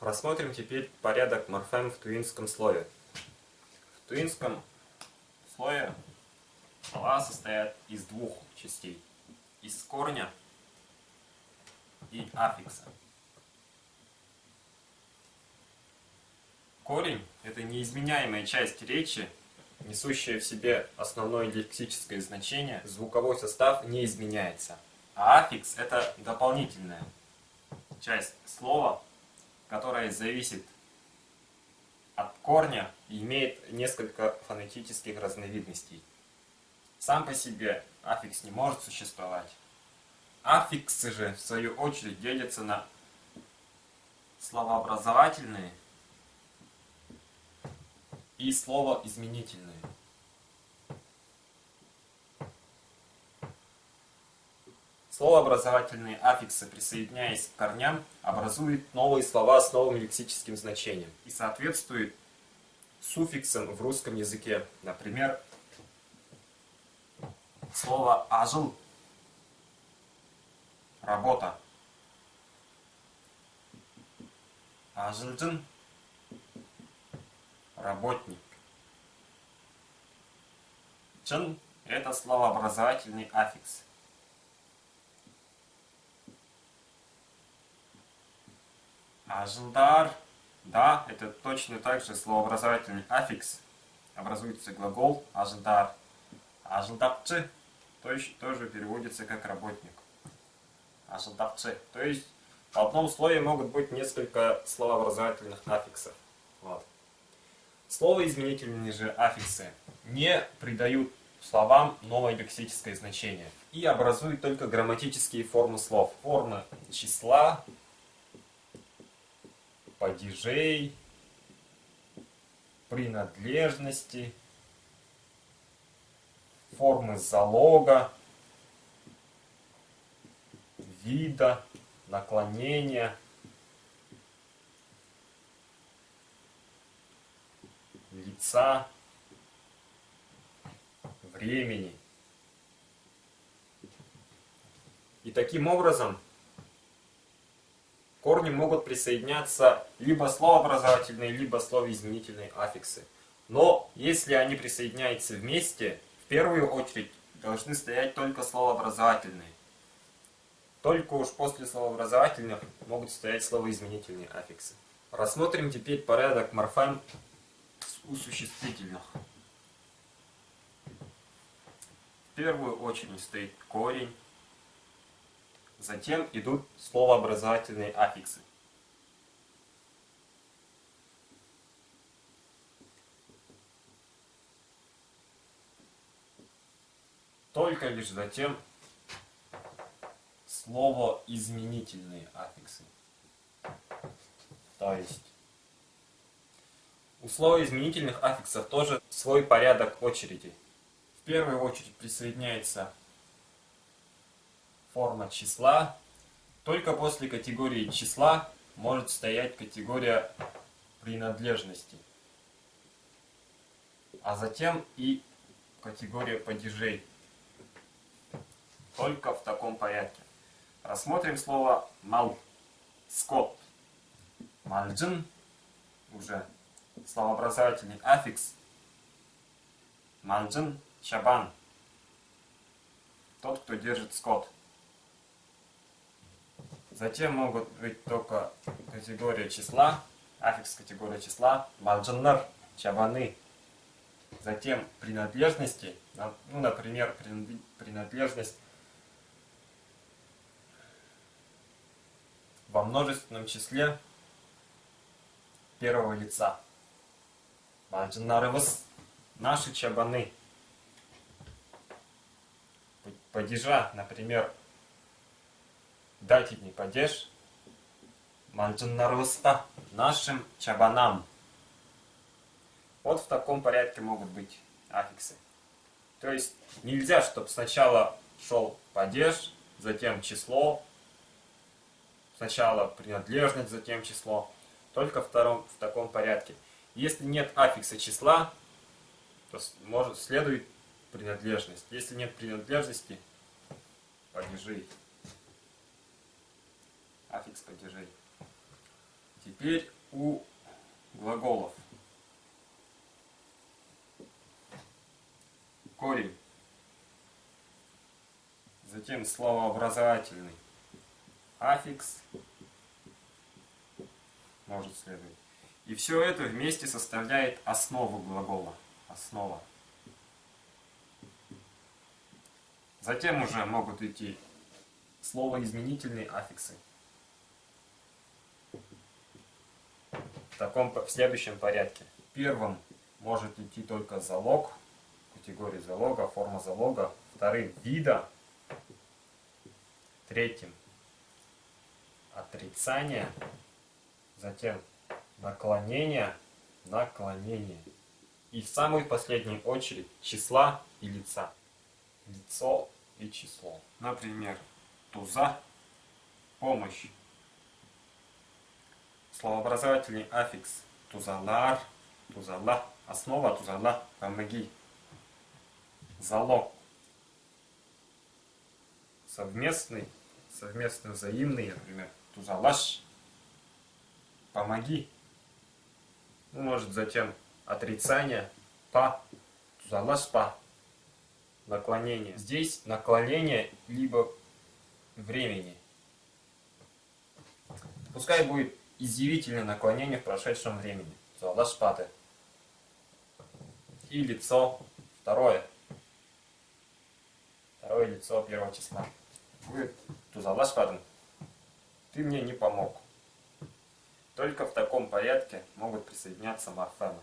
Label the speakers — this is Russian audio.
Speaker 1: Рассмотрим теперь порядок морфем в туинском слове. В туинском слове слова состоят из двух частей. Из корня и аффикса. Корень – это неизменяемая часть речи, несущая в себе основное лексическое значение, звуковой состав не изменяется. А аффикс – это дополнительная часть слова, которая зависит от корня и имеет несколько фонетических разновидностей. Сам по себе аффикс не может существовать. Аффиксы же, в свою очередь, делятся на словообразовательные и словоизменительные. Словообразовательные аффиксы, присоединяясь к корням, образуют новые слова с новым лексическим значением и соответствуют суффиксам в русском языке. Например, слово «ажил» – работа. «Ажилджин» – работник. «Чын» – это словообразовательный аффикс. Ажилдар, да, это точно так же словообразовательный аффикс. Образуется глагол ажилдар. Ажилдапчы тоже переводится как работник. Ажилдапчы. То есть в одном слове могут быть несколько словообразовательных аффиксов. Вот. Словоизменительные же аффиксы не придают словам новое лексическое значение и образуют только грамматические формы слов. Формы числа, падежей, принадлежности, формы залога, вида, наклонения, лица, времени. И таким образом к корню могут присоединяться либо словообразовательные, либо словоизменительные аффиксы. Но если они присоединяются вместе, в первую очередь должны стоять только словообразовательные. Только уж после словообразовательных могут стоять словоизменительные аффиксы. Рассмотрим теперь порядок морфем у существительных. В первую очередь стоит корень. Затем идут словообразовательные аффиксы. Только лишь затем словоизменительные аффиксы. То есть у словоизменительных аффиксов тоже свой порядок очереди. В первую очередь присоединяется форма числа. Только после категории числа может стоять категория принадлежности. А затем и категория падежей. Только в таком порядке. Рассмотрим слово мал, скот. Мальджин уже словообразовательный аффикс. Мальджин чабан. Тот, кто держит скот. Затем могут быть только категория числа, аффикс категория числа, мальджиннар, чабаны. Затем принадлежности, ну, например, принадлежность во множественном числе первого лица. Мальджиннарывас, наши чабаны. Падежа, например, дательный падеж, мальджиннарвыста, нашим чабанам. Вот в таком порядке могут быть аффиксы. То есть нельзя, чтобы сначала шел падеж, затем число, сначала принадлежность, затем число. Только в таком порядке. Если нет аффикса числа, то следует принадлежность. Если нет принадлежности, падежей. Аффикс падежей. Теперь у глаголов. Корень. Затем словообразовательный аффикс. Может следовать. И все это вместе составляет основу глагола. Основа. Затем уже могут идти словоизменительные аффиксы. В следующем порядке. Первым может идти только залог, категория залога, форма залога. Вторым вида. Третьим отрицание. Затем наклонение. И в самую последнюю очередь числа и лица. Лицо и число. Например, туза, помощь. Словообразовательный аффикс тузалар, тузала, основа тузала, помоги. Залог. Совместный, взаимный, например, тузалаш, помоги. Ну, может, затем отрицание, па, тузалаш, па. Наклонение. Здесь наклонение либо времени. Пускай будет изъявительное наклонение в прошедшем времени. Тузалаш, паты. И лицо второе. Второе лицо первого числа. Будет тузалаш, паты. Ты мне не помог. Только в таком порядке могут присоединяться морфемы.